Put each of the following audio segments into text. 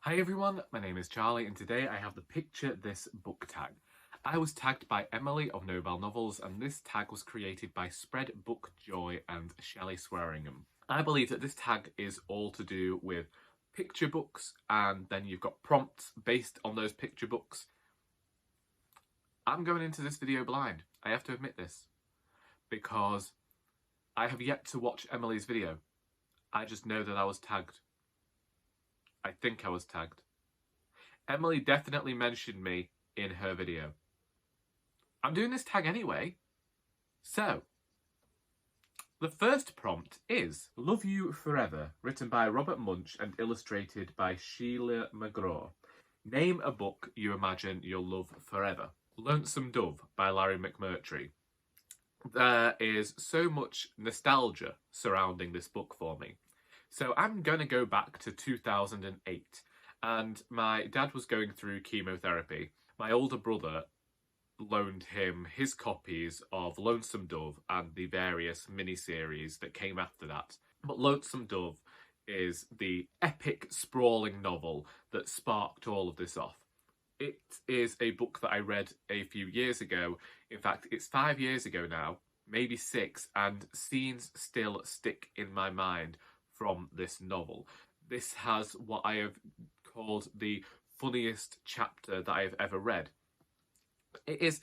Hi everyone, my name is Charlie and today I have the Picture This book tag. I was tagged by Emily of Nobel Novels and this tag was created by Spread Book Joy and Shelley Swearingham. I believe that this tag is all to do with picture books and then you've got prompts based on those picture books. I'm going into this video blind, I have to admit this, because I have yet to watch Emily's video. I just know that I was tagged. I think I was tagged. Emily definitely mentioned me in her video. I'm doing this tag anyway. So, the first prompt is Love You Forever, written by Robert Munsch and illustrated by Sheila McGraw. Name a book you imagine you'll love forever. Lonesome Dove by Larry McMurtry. There is so much nostalgia surrounding this book for me. So I'm going to go back to 2008 and my dad was going through chemotherapy. My older brother loaned him his copies of Lonesome Dove and the various miniseries that came after that. But Lonesome Dove is the epic sprawling novel that sparked all of this off. It is a book that I read a few years ago. In fact, it's 5 years ago now, maybe 6, and scenes still stick in my mind from this novel. This has what I have called the funniest chapter that I have ever read. It is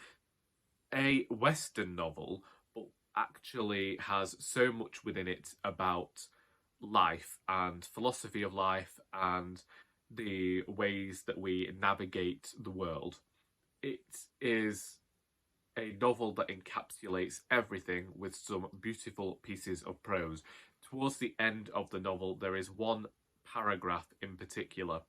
a Western novel, but actually has so much within it about life and philosophy of life and the ways that we navigate the world. It is a novel that encapsulates everything with some beautiful pieces of prose. Towards the end of the novel, there is one paragraph in particular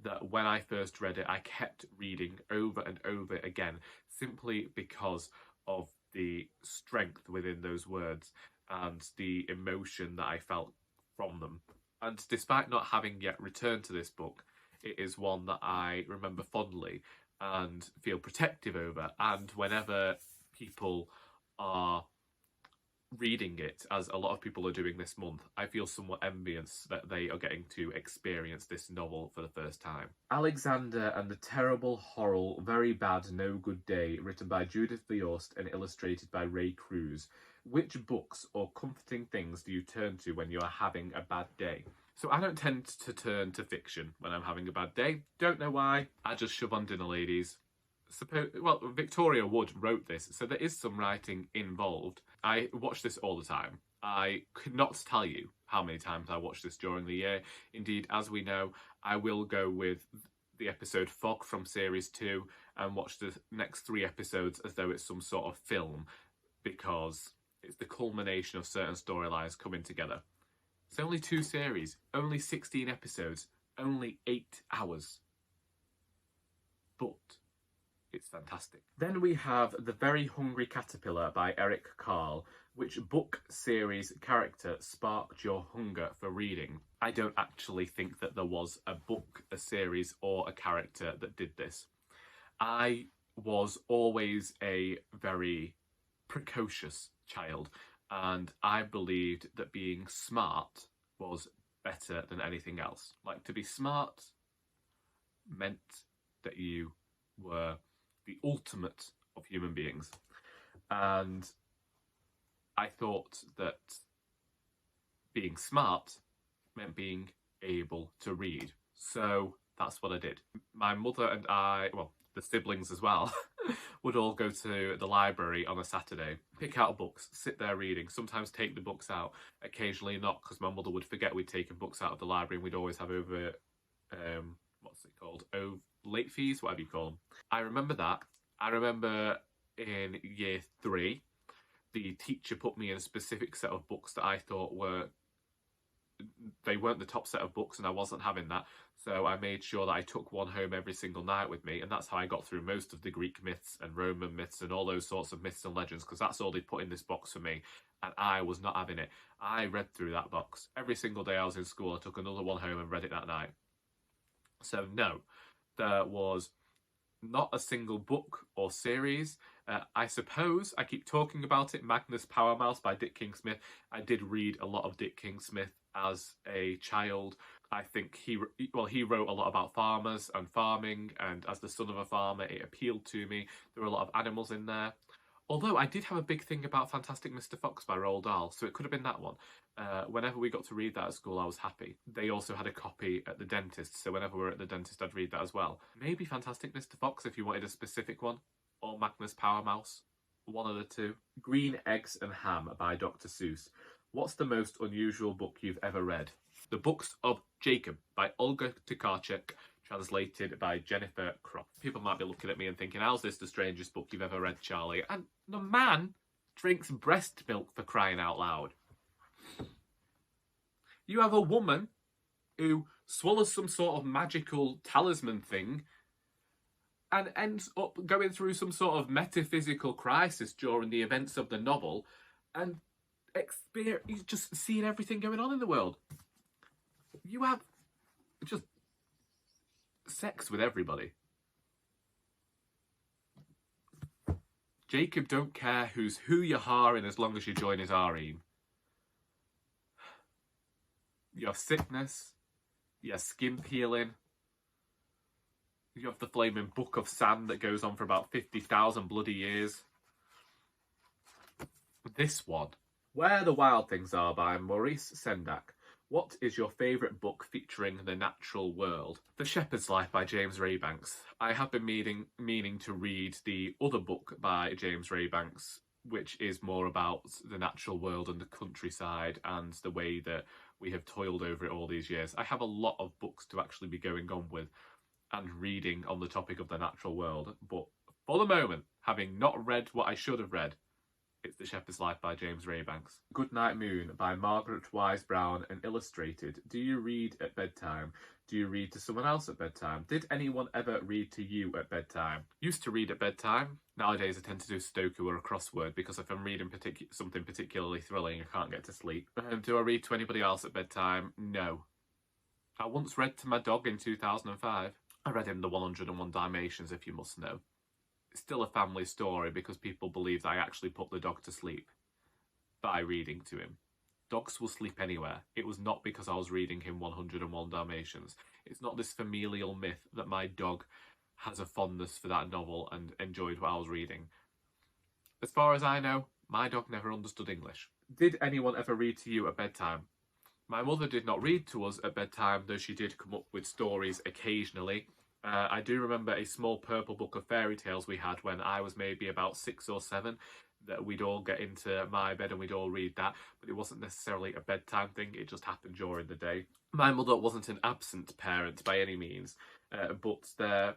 that when I first read it, I kept reading over and over again, simply because of the strength within those words and the emotion that I felt from them. And despite not having yet returned to this book, it is one that I remember fondly and feel protective over. And whenever people are reading it, as a lot of people are doing this month, I feel somewhat envious that they are getting to experience this novel for the first time. Alexander and the Terrible, Horrible, Very Bad, No Good Day, written by Judith Viorst and illustrated by Ray Cruz. Which books or comforting things do you turn to when you are having a bad day? So I don't tend to turn to fiction when I'm having a bad day. Don't know why. I just shove on dinner ladies. Well, Victoria Wood wrote this, so there is some writing involved. I watch this all the time. I could not tell you how many times I watch this during the year. Indeed, as we know, I will go with the episode Fog from Series 2 and watch the next 3 episodes as though it's some sort of film, because it's the culmination of certain storylines coming together. It's only 2 series, only 16 episodes, only 8 hours. But it's fantastic. Then we have The Very Hungry Caterpillar by Eric Carle. Which book, series, character sparked your hunger for reading? I don't actually think that there was a book, a series, or a character that did this. I was always a very precocious child, and I believed that being smart was better than anything else. Like, to be smart meant that you were the ultimate of human beings. And I thought that being smart meant being able to read. So that's what I did. My mother and I, well, the siblings as well, would all go to the library on a Saturday, pick out books, sit there reading, sometimes take the books out, occasionally not, because my mother would forget we'd taken books out of the library and we'd always have over, what's it called? Late fees, whatever you call them. I remember that. I remember in year 3, the teacher put me in a specific set of books that I thought they weren't the top set of books and I wasn't having that. So I made sure that I took one home every single night with me, and that's how I got through most of the Greek myths and Roman myths and all those sorts of myths and legends, because that's all they put in this box for me, and I was not having it. I read through that box. Every single day I was in school, I took another one home and read it that night. So no, there was not a single book or series. I suppose, I keep talking about it, Magnus Powermouse by Dick King-Smith. I did read a lot of Dick King-Smith as a child. I think he wrote a lot about farmers and farming, and as the son of a farmer, it appealed to me. There were a lot of animals in there. Although I did have a big thing about Fantastic Mr. Fox by Roald Dahl, so it could have been that one. Whenever we got to read that at school, I was happy. They also had a copy at the dentist, so whenever we were at the dentist, I'd read that as well. Maybe Fantastic Mr. Fox if you wanted a specific one, or Magnus Power Mouse, one of the two. Green Eggs and Ham by Dr Seuss. What's the most unusual book you've ever read? The Books of Jacob by Olga Tokarczuk, translated by Jennifer Croft. People might be looking at me and thinking, how's this the strangest book you've ever read, Charlie? And the man drinks breast milk, for crying out loud. You have a woman who swallows some sort of magical talisman thing and ends up going through some sort of metaphysical crisis during the events of the novel, and he's just seeing everything going on in the world. You have just sex with everybody. Jacob don't care who you're harring as long as you join his harem. You have sickness, you have skin peeling, you have the flaming book of sand that goes on for about 50,000 bloody years. This one, Where the Wild Things Are by Maurice Sendak. What is your favourite book featuring the natural world? The Shepherd's Life by James Raybanks. I have been meaning to read the other book by James Raybanks, which is more about the natural world and the countryside and the way that we have toiled over it all these years. I have a lot of books to actually be going on with and reading on the topic of the natural world, but for the moment, having not read what I should have read, it's The Shepherd's Life by James Raybanks. Goodnight Moon by Margaret Wise Brown and illustrated. Do you read at bedtime? Do you read to someone else at bedtime? Did anyone ever read to you at bedtime? Used to read at bedtime. Nowadays I tend to do Sudoku or a crossword because if I'm reading something particularly thrilling, I can't get to sleep. Do I read to anybody else at bedtime? No. I once read to my dog in 2005. I read him The 101 Dalmatians, if you must know. It's still a family story because people believe that I actually put the dog to sleep by reading to him. Dogs will sleep anywhere. It was not because I was reading him 101 Dalmatians. It's not this familial myth that my dog has a fondness for that novel and enjoyed what I was reading. As far as I know, my dog never understood English. Did anyone ever read to you at bedtime? My mother did not read to us at bedtime, though she did come up with stories occasionally. I do remember a small purple book of fairy tales we had when I was maybe about 6 or 7, that we'd all get into my bed and we'd all read that, but it wasn't necessarily a bedtime thing, it just happened during the day. My mother wasn't an absent parent by any means, but there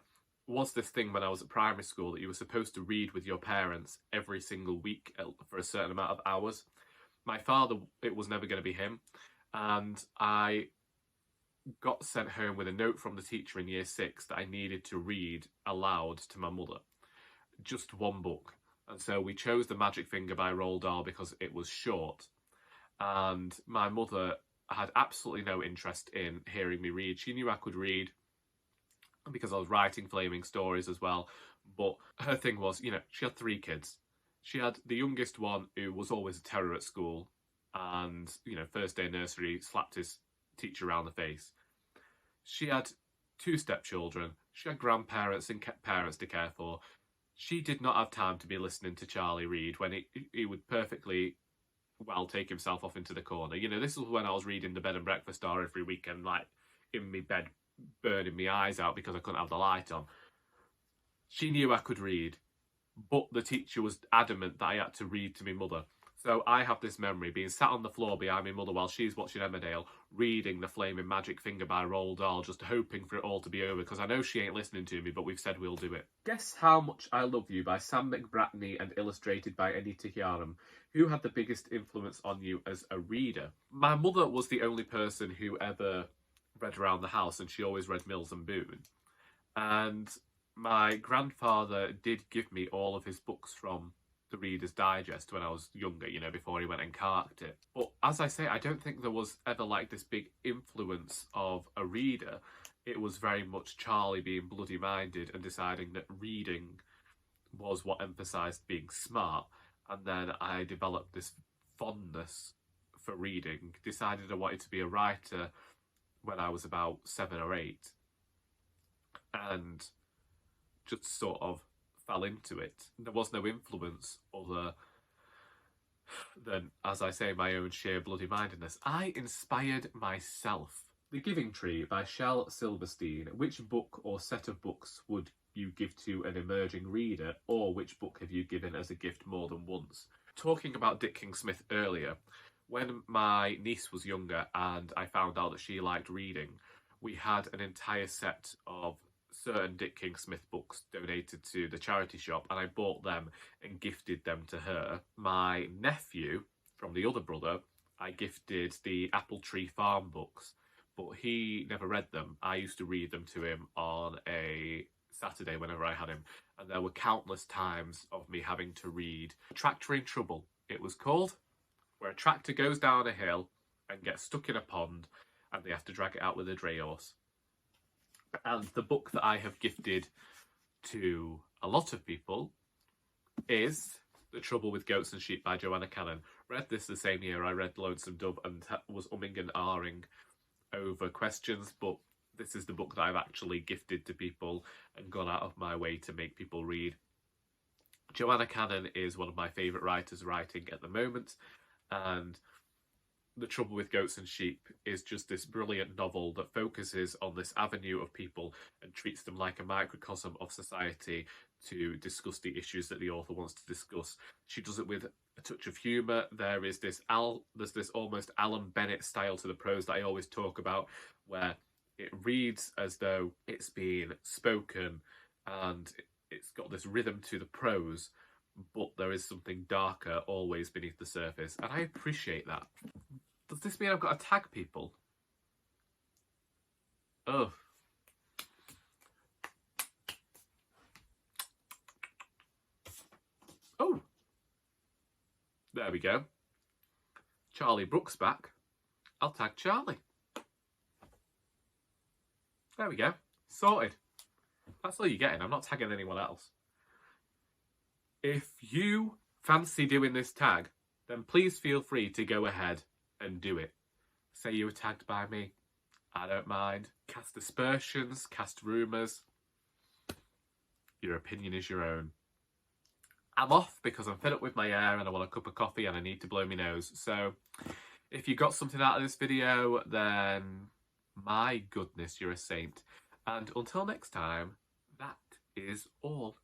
was this thing when I was at primary school that you were supposed to read with your parents every single week for a certain amount of hours. My father, it was never going to be him, and I got sent home with a note from the teacher in year 6 that I needed to read aloud to my mother. Just one book. And so we chose The Magic Finger by Roald Dahl because it was short. And my mother had absolutely no interest in hearing me read. She knew I could read because I was writing flaming stories as well. But her thing was, she had 3 kids. She had the youngest one who was always a terror at school. And, first day nursery, slapped his teacher around the face. She had 2 stepchildren. She had grandparents and parents to care for. She did not have time to be listening to Charlie read when he would perfectly well take himself off into the corner. This was when I was reading the Bed and Breakfast Star every weekend, like in my bed, burning my eyes out because I couldn't have the light on. She knew I could read, but the teacher was adamant that I had to read to my mother. So I have this memory being sat on the floor behind my mother while she's watching Emmerdale, reading The Flaming Magic Finger by Roald Dahl, just hoping for it all to be over, because I know she ain't listening to me, but we've said we'll do it. Guess How Much I Love You by Sam McBratney and illustrated by Anita Hiaram. Who had the biggest influence on you as a reader? My mother was the only person who ever read around the house, and she always read Mills and Boon. And my grandfather did give me all of his books from the Reader's Digest when I was younger, before he went and carked it. But as I say, I don't think there was ever like this big influence of a reader. It was very much Charlie being bloody minded and deciding that reading was what emphasised being smart. And then I developed this fondness for reading, decided I wanted to be a writer when I was about 7 or 8, and just sort of fell into it. There was no influence other than, as I say, my own sheer bloody-mindedness. I inspired myself. The Giving Tree by Shel Silverstein. Which book or set of books would you give to an emerging reader, or which book have you given as a gift more than once? Talking about Dick King-Smith earlier, when my niece was younger and I found out that she liked reading, we had an entire set of certain Dick King-Smith books donated to the charity shop, and I bought them and gifted them to her. My nephew, from the other brother, I gifted the Apple Tree Farm books, but he never read them. I used to read them to him on a Saturday whenever I had him, and there were countless times of me having to read Tractor in Trouble, it was called, where a tractor goes down a hill and gets stuck in a pond and they have to drag it out with a dray horse. And the book that I have gifted to a lot of people is The Trouble with Goats and Sheep by Joanna Cannon. Read this the same year I read Lonesome Dove and was umming and ahhing over questions, but this is the book that I've actually gifted to people and gone out of my way to make people read. Joanna Cannon is one of my favourite writers writing at the moment, and The Trouble with Goats and Sheep is just this brilliant novel that focuses on this avenue of people and treats them like a microcosm of society to discuss the issues that the author wants to discuss. She does it with a touch of humour. There's this almost Alan Bennett style to the prose that I always talk about, where it reads as though it's being spoken and it's got this rhythm to the prose, but there is something darker always beneath the surface, and I appreciate that. Does this mean I've got to tag people? Oh. Oh. There we go. Charlie Brooks back. I'll tag Charlie. There we go. Sorted. That's all you're getting. I'm not tagging anyone else. If you fancy doing this tag, then please feel free to go ahead and do it. Say you were tagged by me. I don't mind. Cast aspersions, cast rumours. Your opinion is your own. I'm off because I'm fed up with my hair and I want a cup of coffee and I need to blow my nose. So if you got something out of this video, then my goodness, you're a saint. And until next time, that is all.